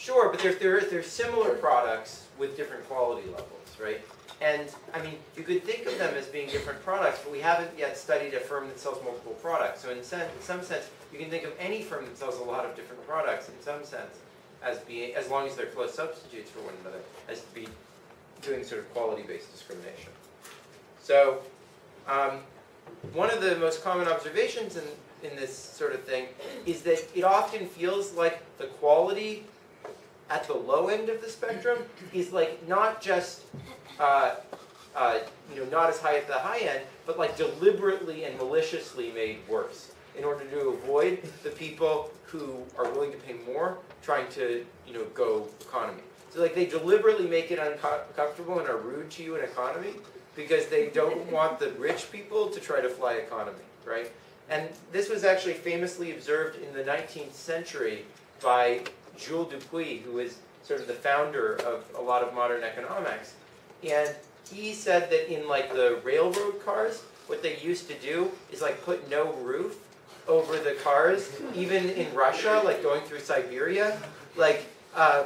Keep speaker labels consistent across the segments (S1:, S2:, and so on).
S1: Sure, but they're similar products with different quality levels, right? And, I mean, you could think of them as being different products, but we haven't yet studied a firm that sells multiple products. So in some sense, you can think of any firm that sells a lot of different products, in some sense, as being, as long as they're close substitutes for one another, as to be doing sort of quality-based discrimination. So, one of the most common observations in this sort of thing is that it often feels like the quality at the low end of the spectrum is like not just not as high at the high end, but like deliberately and maliciously made worse in order to avoid the people who are willing to pay more trying to go economy. So like they deliberately make it uncomfortable and are rude to you in economy because they don't want the rich people to try to fly economy, right? And this was actually famously observed in the 19th century by Jules Dupuy, who is sort of the founder of a lot of modern economics. And he said that in like the railroad cars, what they used to do is like put no roof over the cars, even in Russia, like going through Siberia, like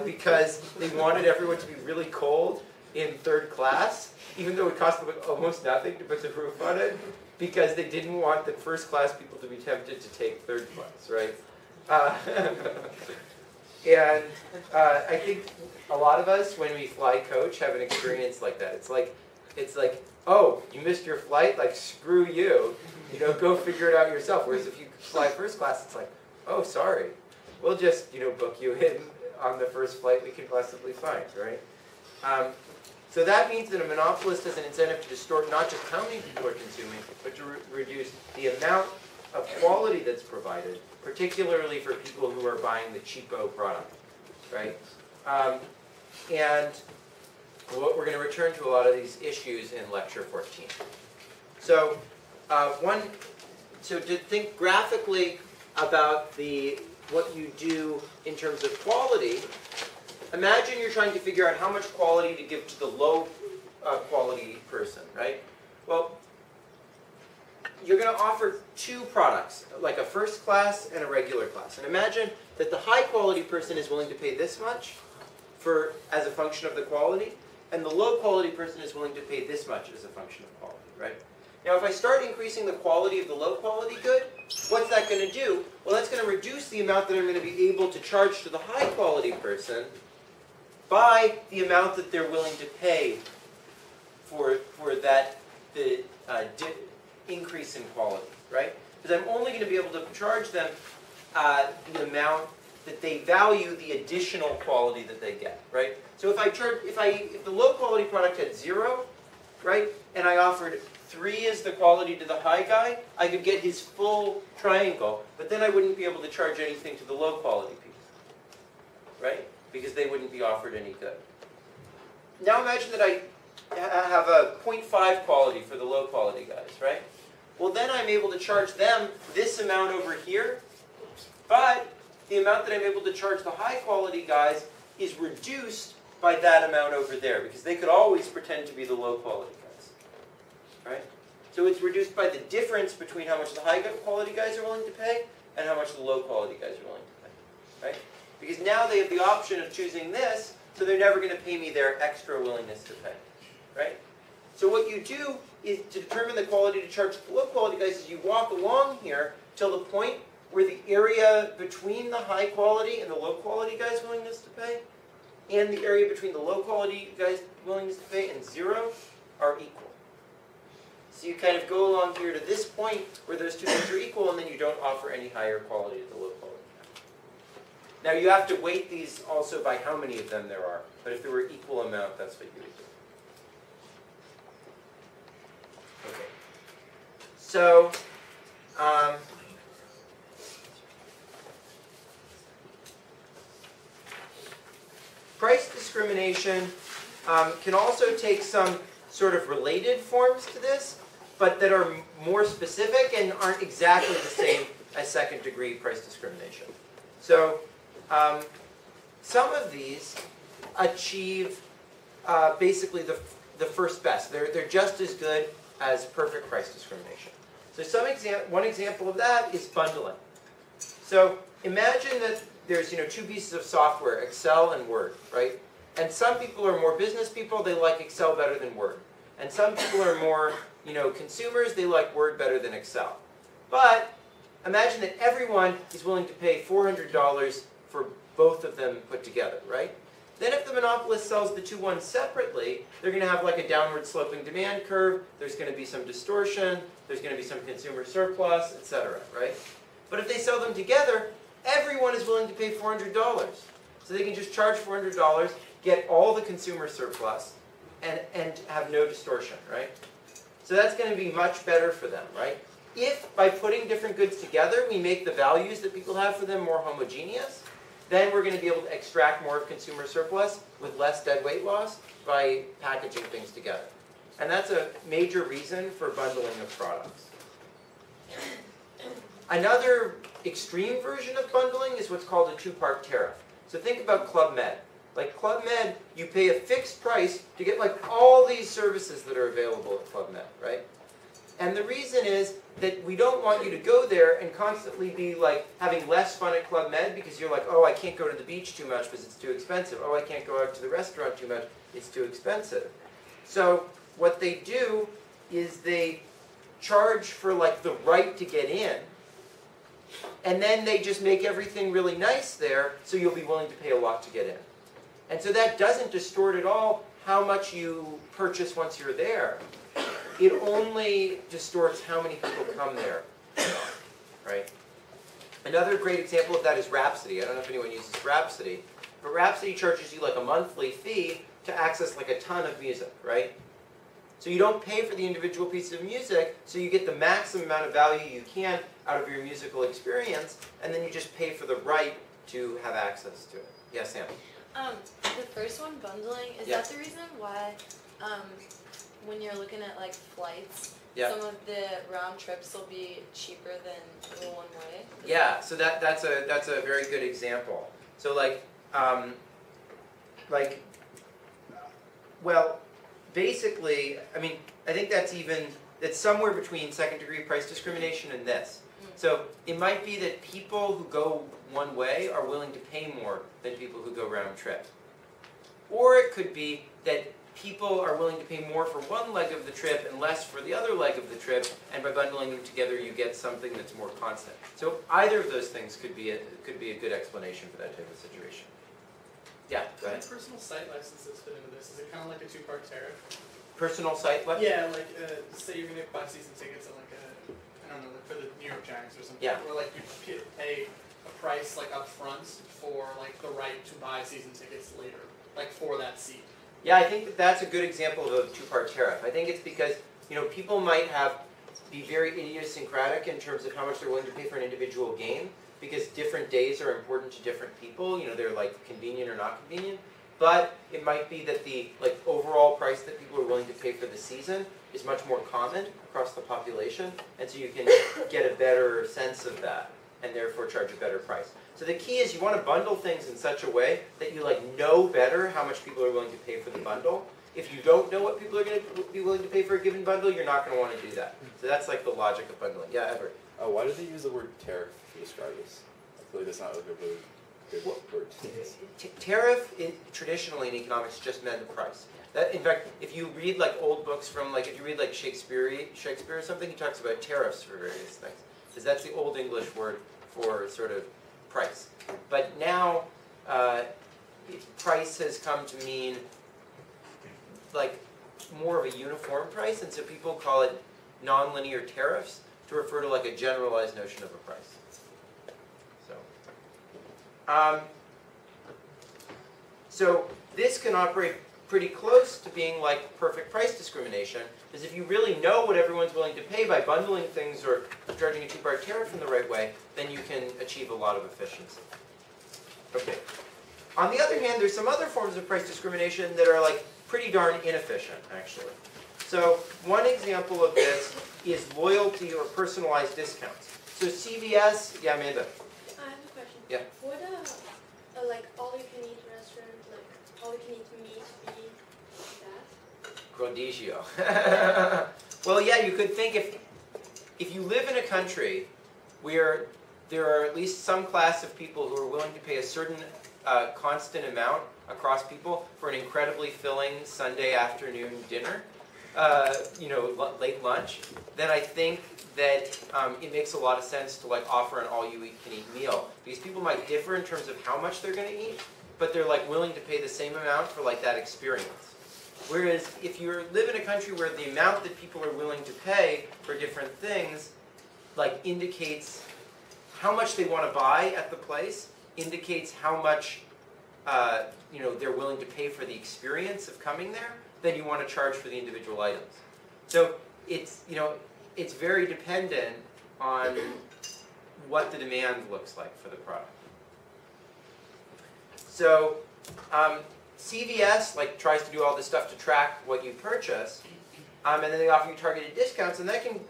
S1: because they wanted everyone to be really cold in third class, even though it cost them almost nothing to put the roof on it, because they didn't want the first class people to be tempted to take third class, right? And I think a lot of us, when we fly coach, have an experience like that. It's like, oh, you missed your flight? Like, screw you. Go figure it out yourself. Whereas if you fly first class, it's like, oh, sorry. We'll just, book you in on the first flight we can possibly find, right? So that means that a monopolist has an incentive to distort not just how many people are consuming, but to reduce the amount of quality that's provided, particularly for people who are buying the cheapo product, right? And we're going to return to a lot of these issues in lecture 14. So, to think graphically about what you do in terms of quality, imagine you're trying to figure out how much quality to give to the low quality person, right? Well, you're going to offer two products, like a first class and a regular class. And imagine that the high quality person is willing to pay this much as a function of the quality, and the low quality person is willing to pay this much as a function of quality, right? Now if I start increasing the quality of the low quality good, what's that going to do? Well, that's going to reduce the amount that I'm going to be able to charge to the high quality person by the amount that they're willing to pay for that increase in quality, right? Because I'm only going to be able to charge them the amount that they value the additional quality that they get, right? So if the low quality product had 0, right, and I offered 3 as the quality to the high guy, I could get his full triangle, but then I wouldn't be able to charge anything to the low quality piece, right? Because they wouldn't be offered any good. Now imagine that I have a 0.5 quality for the low quality guys, right? Well, then I'm able to charge them this amount over here, but the amount that I'm able to charge the high quality guys is reduced by that amount over there, because they could always pretend to be the low quality guys, right? So it's reduced by the difference between how much the high quality guys are willing to pay and how much the low quality guys are willing to pay, right? Because now they have the option of choosing this, so they're never going to pay me their extra willingness to pay, right? So what you do is to determine the quality to charge the low quality guys is you walk along here till the point where the area between the high quality and the low quality guys' willingness to pay and the area between the low quality guys' willingness to pay and 0 are equal. So you kind of go along here to this point where those two things are equal, and then you don't offer any higher quality to the low quality. Now you have to weight these also by how many of them there are, but if there were equal amount, that's what you would do. Okay. So, price discrimination can also take some sort of related forms to this, but that are more specific and aren't exactly the same as second-degree price discrimination. So, some of these achieve basically the first best. They're just as good as perfect price discrimination. So one example of that is bundling. So imagine that there's two pieces of software, Excel and Word, right? And some people are more business people, they like Excel better than Word. And some people are more consumers, they like Word better than Excel. But imagine that everyone is willing to pay $400 for both of them put together, right? Then if the monopolist sells the two ones separately, they're going to have like a downward sloping demand curve, there's going to be some distortion, there's going to be some consumer surplus, etc., right? But if they sell them together, everyone is willing to pay $400. So they can just charge $400, get all the consumer surplus, and have no distortion, right? So that's going to be much better for them, right? If by putting different goods together, we make the values that people have for them more homogeneous, then we're going to be able to extract more of consumer surplus with less dead weight loss by packaging things together. And that's a major reason for bundling of products. Another extreme version of bundling is what's called a two-part tariff. So think about Club Med. Like Club Med, you pay a fixed price to get like all these services that are available at Club Med, right? And the reason is that we don't want you to go there and constantly be like having less fun at Club Med because you're like, oh, I can't go to the beach too much because it's too expensive. Oh, I can't go out to the restaurant too much, it's too expensive. So what they do is they charge for like the right to get in, and then they just make everything really nice there so you'll be willing to pay a lot to get in. And so that doesn't distort at all how much you purchase once you're there. It only distorts how many people come there, right? Another great example of that is Rhapsody. I don't know if anyone uses Rhapsody, but Rhapsody charges you like a monthly fee to access like a ton of music, right? So you don't pay for the individual piece of music, so you get the maximum amount of value you can out of your musical experience, and then you just pay for the right to have access to it. Yes, Sam?
S2: The first one, bundling, is that the reason why when you're looking at like flights, some of the round trips will be cheaper than the one way?
S1: Yeah, so that's a very good example. So well, basically, I mean, I think that's somewhere between second-degree price discrimination and this. So it might be that people who go one way are willing to pay more than people who go round trip. Or it could be that people are willing to pay more for one leg of the trip and less for the other leg of the trip, and by bundling them together you get something that's more constant. So either of those things could be a good explanation for that type of situation. Yeah, go ahead.
S3: Personal site licenses fit into this? Is it kind of like a two-part tariff?
S1: Personal site license?
S3: Yeah, like say you're going to buy season tickets at like I don't know, like for the New York Giants or something.
S1: Yeah.
S3: Or like you pay a price like up front for like the right to buy season tickets later, like for that seat.
S1: Yeah, I think that's a good example of a two-part tariff. I think it's because people might be very idiosyncratic in terms of how much they're willing to pay for an individual game, because different days are important to different people. They're like convenient or not convenient. But it might be that the overall price that people are willing to pay for the season is much more common across the population, and so you can get a better sense of that, and therefore charge a better price. So the key is you want to bundle things in such a way that you know better how much people are willing to pay for the bundle. If you don't know what people are going to be willing to pay for a given bundle, you're not going to want to do that. So that's like the logic of bundling. Yeah, Everett?
S4: Why do they use the word tariff to describe this? I feel like that's not like a really good word to use.
S1: Tariff, traditionally in economics, just meant the price. In fact, if you read old books from if you read Shakespeare or something, he talks about tariffs for various things, because that's the Old English word for sort of price. But now, price has come to mean more of a uniform price, and so people call it nonlinear tariffs to refer to a generalized notion of a price. So this can operate pretty close to being like perfect price discrimination, because if you really know what everyone's willing to pay by bundling things or charging a two-part tariff in the right way, then you can achieve a lot of efficiency. Okay. On the other hand, there's some other forms of price discrimination that are pretty darn inefficient, actually. So one example of this is loyalty or personalized discounts. So CVS, yeah, Amanda.
S5: I have a question.
S1: Yeah.
S5: Would all-you-can-eat restaurant, all-you-can-eat meat be that?
S1: Prodigio. Well, yeah, you could think if you live in a country where there are at least some class of people who are willing to pay a certain constant amount across people for an incredibly filling Sunday afternoon dinner, late lunch, then I think that it makes a lot of sense to like offer an all-you-can-eat meal, because people might differ in terms of how much they're going to eat, but they're like willing to pay the same amount for like that experience. Whereas if you live in a country where the amount that people are willing to pay for different things like indicates how much they want to buy at the place, indicates how much they're willing to pay for the experience of coming there, then you want to charge for the individual items. So it's very dependent on what the demand looks like for the product. So CVS tries to do all this stuff to track what you purchase, and then they offer you targeted discounts, and that can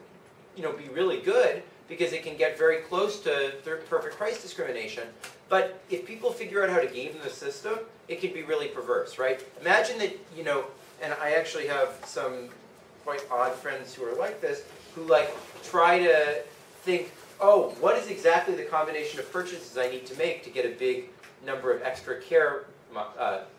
S1: be really good because it can get very close to perfect price discrimination. But if people figure out how to game the system, it can be really perverse, right? Imagine that, and I actually have some quite odd friends who are like this, who try to think, oh, what is exactly the combination of purchases I need to make to get a big number of extra care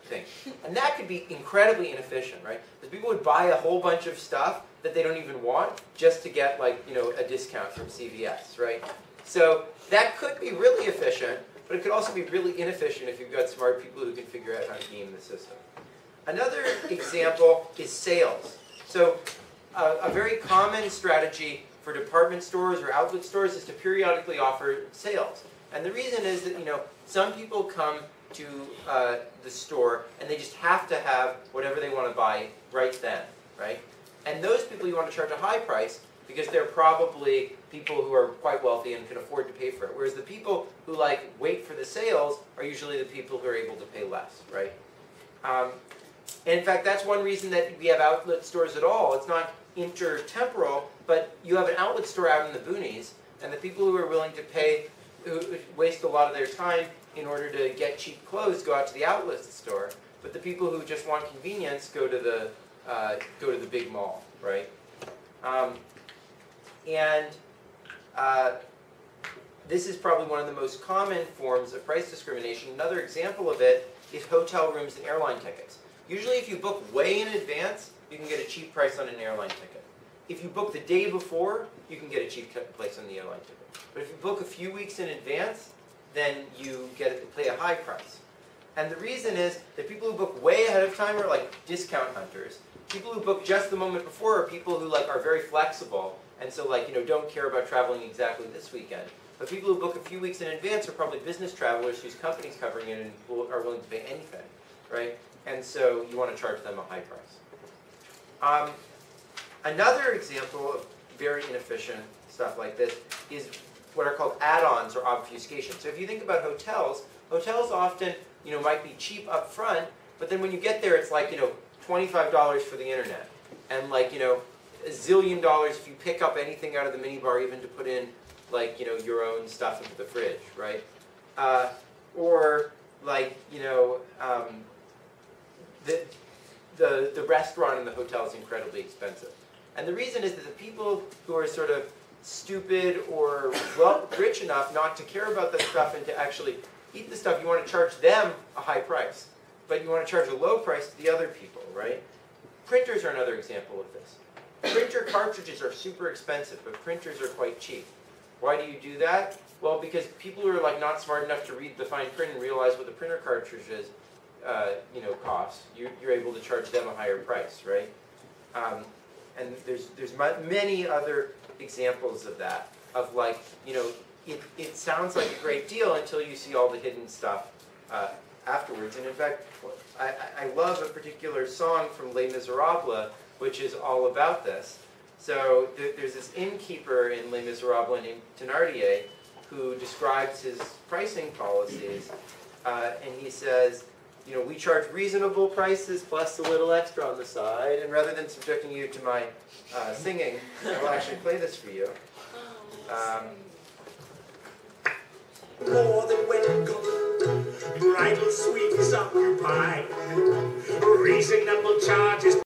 S1: things? And that could be incredibly inefficient, right? Because people would buy a whole bunch of stuff that they don't even want just to get a discount from CVS, right? So that could be really efficient, but it could also be really inefficient if you've got smart people who can figure out how to game the system. Another example is sales. So a very common strategy for department stores or outlet stores is to periodically offer sales. And the reason is that some people come to the store and they just have to have whatever they want to buy right then, right? And those people you want to charge a high price because they're probably people who are quite wealthy and can afford to pay for it. Whereas the people who wait for the sales are usually the people who are able to pay less, right? And in fact, that's one reason that we have outlet stores at all. It's not intertemporal, but you have an outlet store out in the boonies, and the people who are willing to pay, who waste a lot of their time in order to get cheap clothes, go out to the outlet store. But the people who just want convenience go to the big mall, right? This is probably one of the most common forms of price discrimination. Another example of it is hotel rooms and airline tickets. Usually if you book way in advance, you can get a cheap price on an airline ticket. If you book the day before, you can get a cheap price on the airline ticket. But if you book a few weeks in advance, then you pay a high price. And the reason is that people who book way ahead of time are discount hunters. People who book just the moment before are people who are very flexible and so don't care about traveling exactly this weekend. But people who book a few weeks in advance are probably business travelers whose company's covering it and are willing to pay anything, right? And so you want to charge them a high price. Another example of very inefficient stuff like this is what are called add-ons or obfuscation. So if you think about hotels, hotels often might be cheap up front, but then when you get there it's $25 for the internet, and a zillion dollars if you pick up anything out of the minibar, even to put in your own stuff into the fridge, right? Or the restaurant in the hotel is incredibly expensive. And the reason is that the people who are sort of stupid or rich enough not to care about that stuff and to actually eat the stuff, you want to charge them a high price. But you want to charge a low price to the other people, right? Printers are another example of this. Printer cartridges are super expensive, but printers are quite cheap. Why do you do that? Well, because people who are not smart enough to read the fine print and realize what the printer cartridges cost, you're able to charge them a higher price, right? And there's many other examples of that, of it sounds like a great deal until you see all the hidden stuff afterwards. And in fact, I love a particular song from Les Miserables, which is all about this. So there's this innkeeper in Les Miserables named Thénardier who describes his pricing policies, and he says, we charge reasonable prices plus a little extra on the side, and rather than subjecting you to my singing, I will actually play this for you.
S6: More than welcome, bridal suites occupied, reasonable charges.